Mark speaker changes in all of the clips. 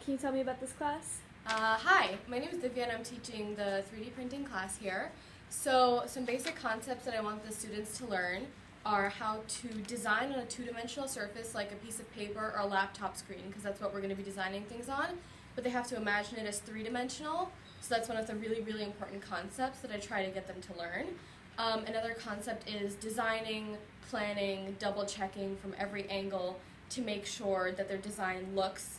Speaker 1: can you tell me about this class?
Speaker 2: Hi, my name is Divya and I'm teaching the 3D printing class here. So some basic concepts that I want the students to learn are how to design on a two-dimensional surface like a piece of paper or a laptop screen, because that's what we're going to be designing things on, but they have to imagine it as three-dimensional, so that's one of the really important concepts that I try to get them to learn. Another concept is designing, planning, double-checking from every angle to make sure that their design looks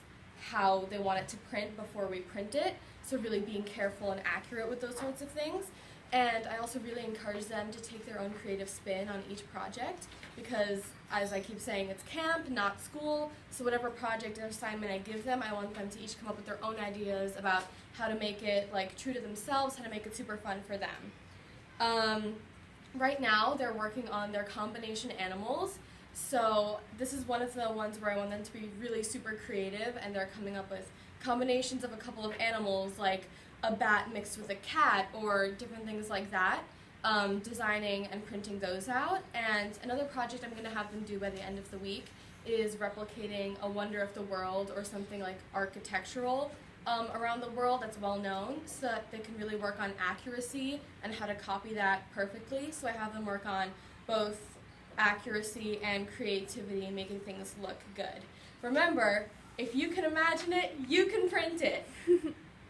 Speaker 2: how they want it to print before we print it, so really being careful and accurate with those sorts of things. And I also really encourage them to take their own creative spin on each project because, as I keep saying, it's camp, not school, so whatever project or assignment I give them, I want them to each come up with their own ideas about how to make it true to themselves, how to make it super fun for them. Right now, they're working on their combination animals, so this is one of the ones where I want them to be really super creative, and they're coming up with combinations of a couple of animals, like a bat mixed with a cat or different things like that, designing and printing those out. And another project I'm going to have them do by the end of the week is replicating a wonder of the world or something like architectural around the world that's well known, so that they can really work on accuracy and how to copy that perfectly. So I have them work on both accuracy and creativity and making things look good. Remember, if you can imagine it, you can print it.